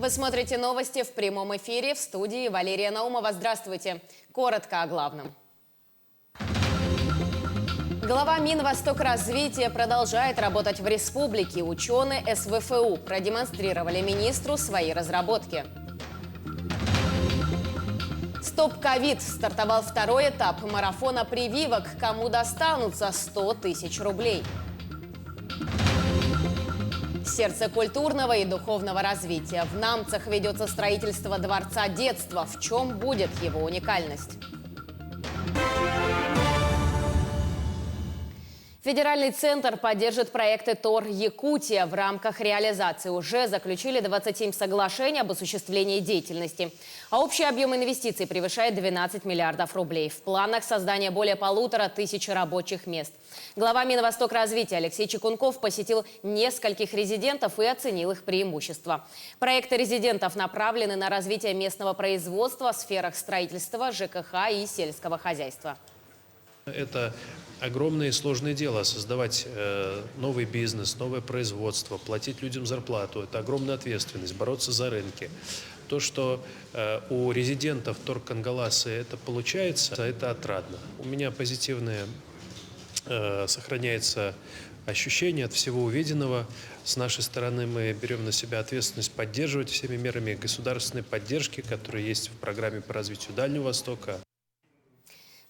Вы смотрите новости в прямом эфире, в студии Валерия Наумова. Здравствуйте. Коротко о главном. Глава Минвостокразвития продолжает работать в республике. Ученые СВФУ продемонстрировали министру свои разработки. Стоп-ковид. Стартовал второй этап марафона прививок. Кому достанутся 100 тысяч рублей. Сердце культурного и духовного развития. В Намцах ведется строительство Дворца детства. В чем будет его уникальность? Федеральный центр поддержит проекты ТОР «Якутия». В рамках реализации уже заключили 27 соглашений об осуществлении деятельности. А общий объем инвестиций превышает 12 миллиардов рублей. В планах создания более 1500 рабочих мест. Глава Минвостокразвития Алексей Чекунков посетил нескольких резидентов и оценил их преимущества. Проекты резидентов направлены на развитие местного производства в сферах строительства, ЖКХ и сельского хозяйства. Это огромное и сложное дело – создавать новый бизнес, новое производство, платить людям зарплату. Это огромная ответственность, бороться за рынки. То, что у резидентов Торг-Кангаласы это получается, это отрадно. У меня позитивное сохраняется ощущение от всего увиденного. С нашей стороны мы берем на себя ответственность поддерживать всеми мерами государственной поддержки, которые есть в программе по развитию Дальнего Востока.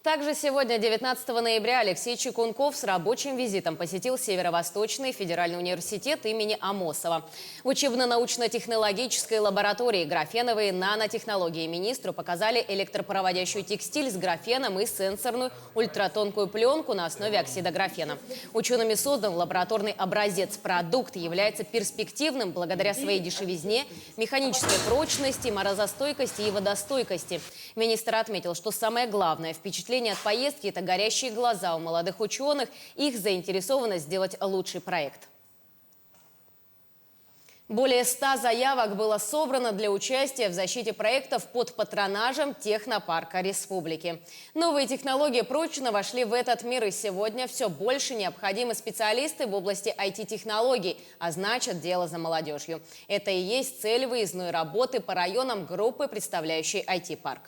Также сегодня, 19 ноября, Алексей Чекунков с рабочим визитом посетил Северо-Восточный федеральный университет имени Амосова. В учебно-научно-технологической лаборатории графеновые нанотехнологии министру показали электропроводящую текстиль с графеном и сенсорную ультратонкую пленку на основе оксида графена. Учеными создан лабораторный образец. Продукт является перспективным благодаря своей дешевизне, механической прочности, морозостойкости и водостойкости. Министр отметил, что самое главное впечатление от поездки – это горящие глаза у молодых ученых, их заинтересованность сделать лучший проект. Более 100 заявок было собрано для участия в защите проектов под патронажем Технопарка Республики. Новые технологии прочно вошли в этот мир, и сегодня все больше необходимы специалисты в области IT-технологий, а значит, дело за молодежью. Это и есть цель выездной работы по районам группы, представляющей IT-парк.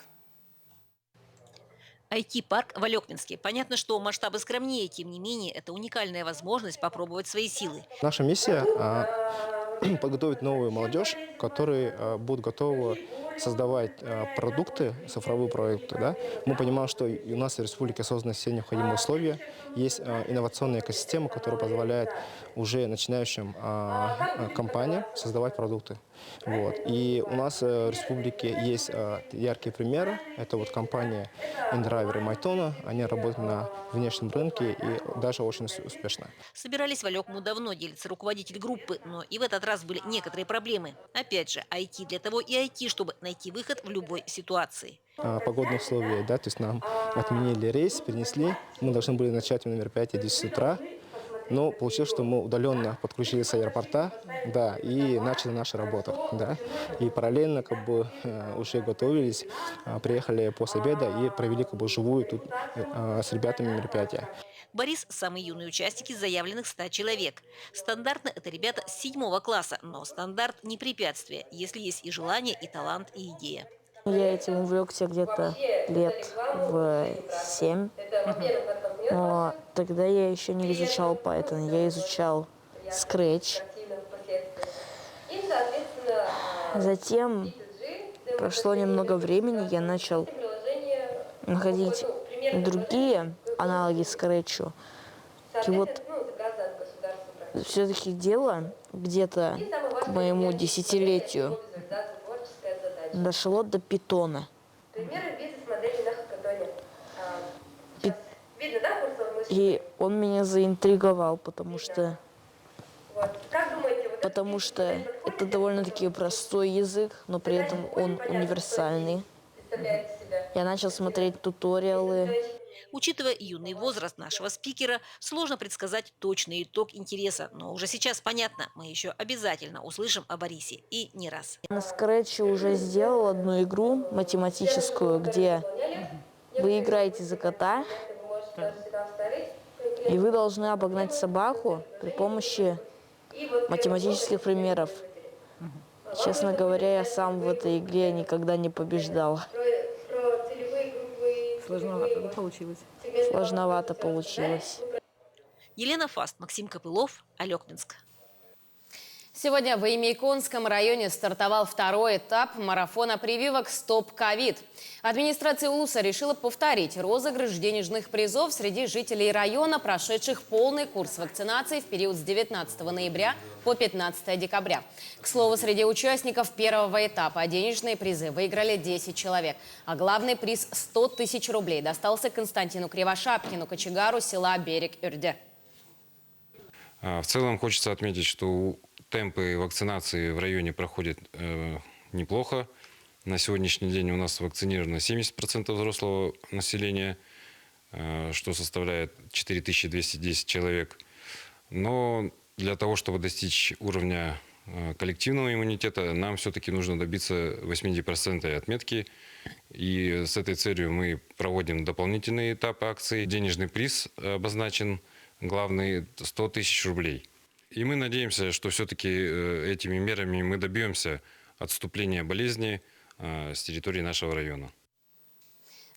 IT-парк в Алекминске. Понятно, что масштабы скромнее, тем не менее, это уникальная возможность попробовать свои силы. Наша миссия – подготовить новую молодежь, которые будут готовы создавать продукты, цифровые продукты. Да? Мы понимаем, что у нас в республике созданы все необходимые условия. Есть инновационная экосистема, которая позволяет уже начинающим компаниям создавать продукты. Вот. И у нас в республике есть яркие примеры. Это вот компания InDriver и Майтона. Они работают на внешнем рынке и даже очень успешно. Собирались в Алекму давно, делится руководитель группы, но и в этот раз были некоторые проблемы. Опять же, IT для того и IT, чтобы найти выход в любой ситуации. Погодные условия, да, то есть нам отменили рейс, перенесли. Мы должны были начать мероприятие в 10 утра. Но получилось, что мы удаленно подключились с аэропорта, да, и начали нашу работу, да. И параллельно уже готовились, приехали после обеда и провели живую тут с ребятами мероприятие. Борис – самый юный участник из заявленных 100 человек. Стандартно это ребята с 7 класса, но стандарт не препятствие, если есть и желание, и талант, и идея. Я этим увлекся где-то лет в 7. Но тогда я еще не изучал Python, я изучал Scratch. Затем прошло немного времени, я начал находить другие аналоги Scratch. И вот все-таки дело где-то к моему десятилетию дошло до питона. И он меня заинтриговал, потому что это довольно-таки простой язык, но при этом он универсальный. Я начал смотреть туториалы. Учитывая юный возраст нашего спикера, сложно предсказать точный итог интереса. Но уже сейчас понятно, мы еще обязательно услышим о Борисе. И не раз. На Scratch уже сделал одну игру математическую, где вы играете за кота, и вы должны обогнать собаку при помощи математических примеров. Честно говоря, я сам в этой игре никогда не побеждал. Сложновато получилось. Сложновато получилось. Елена Фаст, Максим Копылов, Алекминск. Сегодня в Имейконском районе стартовал второй этап марафона прививок «Стоп ковид». Администрация Улуса решила повторить розыгрыш денежных призов среди жителей района, прошедших полный курс вакцинации в период с 19 ноября по 15 декабря. К слову, среди участников первого этапа денежные призы выиграли 10 человек. А главный приз – 100 тысяч рублей достался Константину Кривошапкину, кочегару села Берег-Юрде. В целом хочется отметить, что темпы вакцинации в районе проходят неплохо. На сегодняшний день у нас вакцинировано 70% взрослого населения, что составляет 4210 человек. Но для того, чтобы достичь уровня коллективного иммунитета, нам все-таки нужно добиться 80% отметки. И с этой целью мы проводим дополнительные этапы акции. Денежный приз обозначен, главный 100 тысяч рублей. И мы надеемся, что все-таки этими мерами мы добьемся отступления болезни с территории нашего района.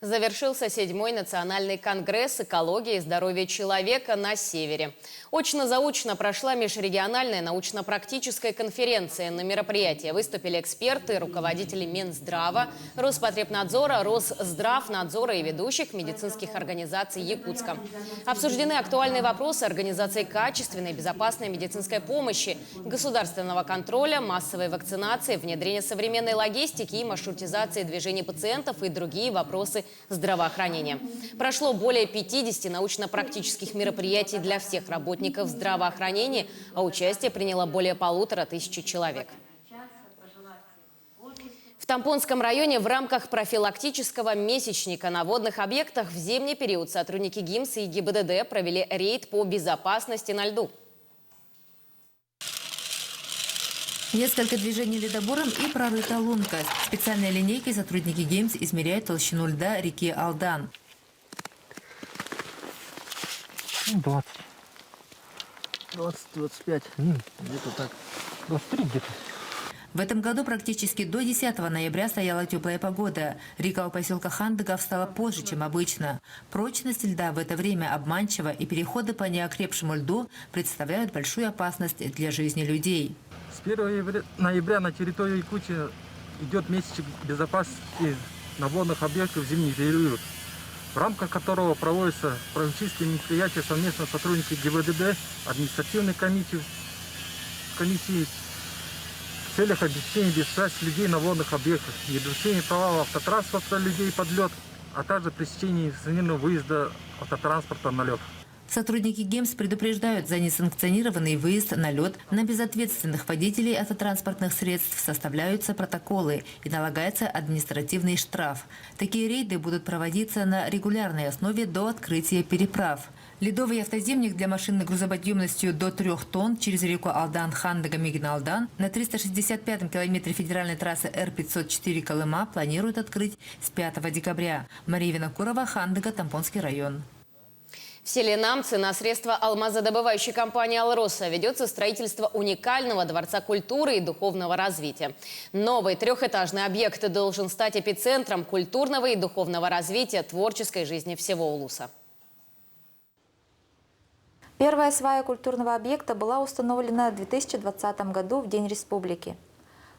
Завершился 7-й национальный конгресс «Экология и здоровье человека» на Севере. Очно-заочно прошла межрегиональная научно-практическая конференция. На мероприятии выступили эксперты, руководители Минздрава, Роспотребнадзора, Росздравнадзора и ведущих медицинских организаций Якутска. Обсуждены актуальные вопросы организации качественной и безопасной медицинской помощи, государственного контроля, массовой вакцинации, внедрения современной логистики и маршрутизации движений пациентов и другие вопросы здравоохранения. Прошло более 50 научно-практических мероприятий для всех работников здравоохранения, а участие приняло более 1500 человек. В Тампонском районе в рамках профилактического месячника на водных объектах в зимний период сотрудники ГИМС и ГИБДД провели рейд по безопасности на льду. Несколько движений ледобором и прорыта лунка. Специальной линейкой сотрудники ГИМС измеряют толщину льда реки Алдан. 20-25, где-то так, 23 где-то. В этом году практически до 10 ноября стояла теплая погода. Река у поселка Хандыга встала позже, чем обычно. Прочность льда в это время обманчива, и переходы по неокрепшему льду представляют большую опасность для жизни людей. С 1 ноября на территории Якутии идет месячник безопасности на водных объектах в зимний период, в рамках которого проводятся профилактические мероприятия совместно с сотрудниками ГИБДД, административной комиссии в целях обеспечения безопасности людей на водных объектах, недопущения провала автотранспорта людей под лед, а также пресечения несанкционированного выезда автотранспорта на лед. Сотрудники ГИМС предупреждают, за несанкционированный выезд на лед на безответственных водителей автотранспортных средств составляются протоколы и налагается административный штраф. Такие рейды будут проводиться на регулярной основе до открытия переправ. Ледовый автозимник для машин грузоподъемностью до 3 тонн через реку Алдан-Хандыга-Мигин-Алдан на 365-м километре федеральной трассы Р-504 Колыма планируют открыть с 5 декабря. Мария Винокурова, Хандыга, Тампонский район. В селе Намцы на средства алмазодобывающей компании «Алроса» ведется строительство уникального дворца культуры и духовного развития. Новый трехэтажный объект должен стать эпицентром культурного и духовного развития творческой жизни всего Улуса. Первая свая культурного объекта была установлена в 2020 году в День Республики.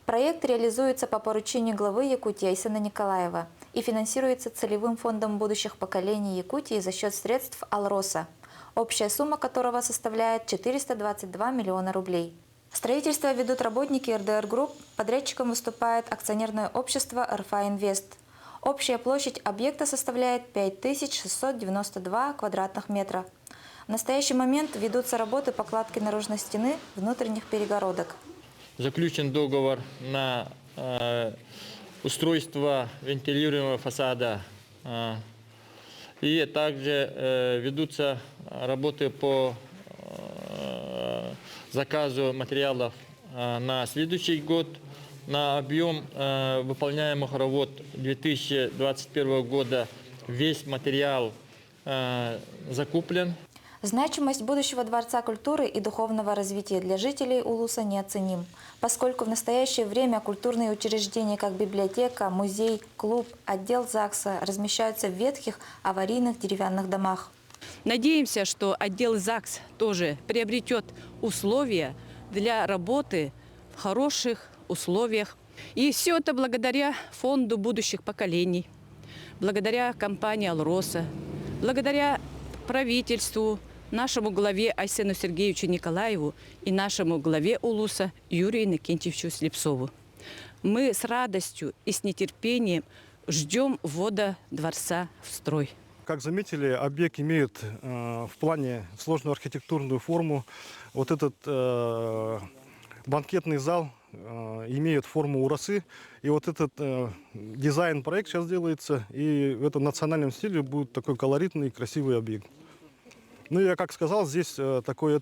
Проект реализуется по поручению главы Якутии Айсена Николаева и финансируется целевым фондом будущих поколений Якутии за счет средств «Алроса», общая сумма которого составляет 422 миллиона рублей. Строительство ведут работники РДР Групп, подрядчиком выступает акционерное общество РФА Инвест. Общая площадь объекта составляет 5692 квадратных метра. В настоящий момент ведутся работы по кладке наружной стены внутренних перегородок. Заключен договор на устройство вентилируемого фасада. И также ведутся работы по заказу материалов на следующий год. На объем выполняемых работ 2021 года весь материал закуплен. Значимость будущего Дворца культуры и духовного развития для жителей Улуса неоценим, поскольку в настоящее время культурные учреждения, как библиотека, музей, клуб, отдел ЗАГСа размещаются в ветхих аварийных деревянных домах. Надеемся, что отдел ЗАГС тоже приобретет условия для работы в хороших условиях. И все это благодаря фонду будущих поколений, благодаря компании «Алроса», благодаря правительству, нашему главе Айсену Сергеевичу Николаеву и нашему главе Улуса Юрию Иннокентьевичу Слепцову. Мы с радостью и с нетерпением ждем ввода дворца в строй. Как заметили, объект имеет в плане сложную архитектурную форму. Вот этот банкетный зал имеет форму урасы. И вот этот дизайн-проект сейчас делается. И в этом национальном стиле будет такой колоритный и красивый объект. Ну, я как сказал, здесь такой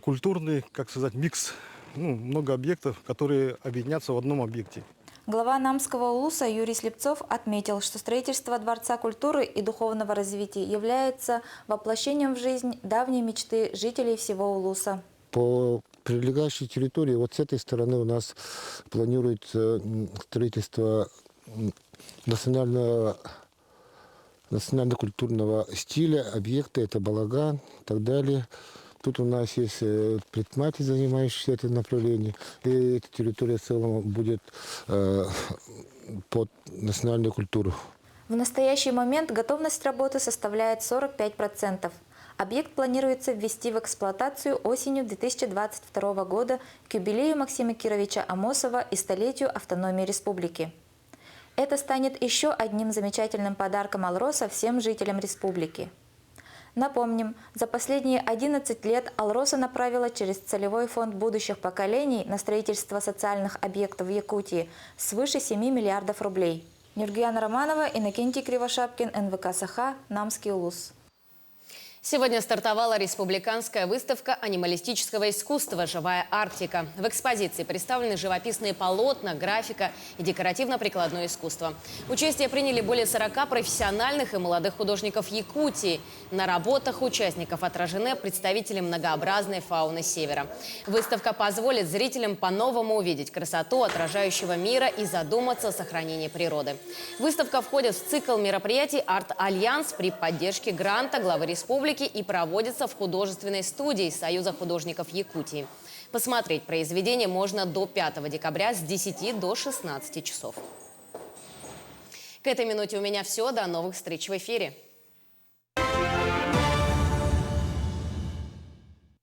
культурный, как сказать, микс. Много объектов, которые объединятся в одном объекте. Глава Намского Улуса Юрий Слепцов отметил, что строительство Дворца культуры и духовного развития является воплощением в жизнь давней мечты жителей всего Улуса. По прилегающей территории вот с этой стороны у нас планируется строительство национально-культурного стиля, объекты, это балаган и так далее. Тут у нас есть предприниматели, занимающиеся этим направлением, и эта территория в целом будет под национальную культуру. В настоящий момент готовность работы составляет 45%. Объект планируется ввести в эксплуатацию осенью 2022 года к юбилею Максима Кировича Амосова и столетию автономии республики. Это станет еще одним замечательным подарком Алроса всем жителям республики. Напомним, за последние 11 лет Алроса направила через целевой фонд будущих поколений на строительство социальных объектов в Якутии свыше 7 миллиардов рублей. Нюргияна Романова, Иннокентий Кривошапкин, НВК «Саха», Намский Улус. Сегодня стартовала республиканская выставка анималистического искусства «Живая Арктика». В экспозиции представлены живописные полотна, графика и декоративно-прикладное искусство. Участие приняли более 40 профессиональных и молодых художников Якутии. На работах участников отражены представители многообразной фауны Севера. Выставка позволит зрителям по-новому увидеть красоту отражающего мира и задуматься о сохранении природы. Выставка входит в цикл мероприятий «Арт-Альянс» при поддержке гранта главы республики и проводится в художественной студии Союза художников Якутии. Посмотреть произведение можно до 5 декабря с 10 до 16 часов. К этой минуте у меня все. До новых встреч в эфире.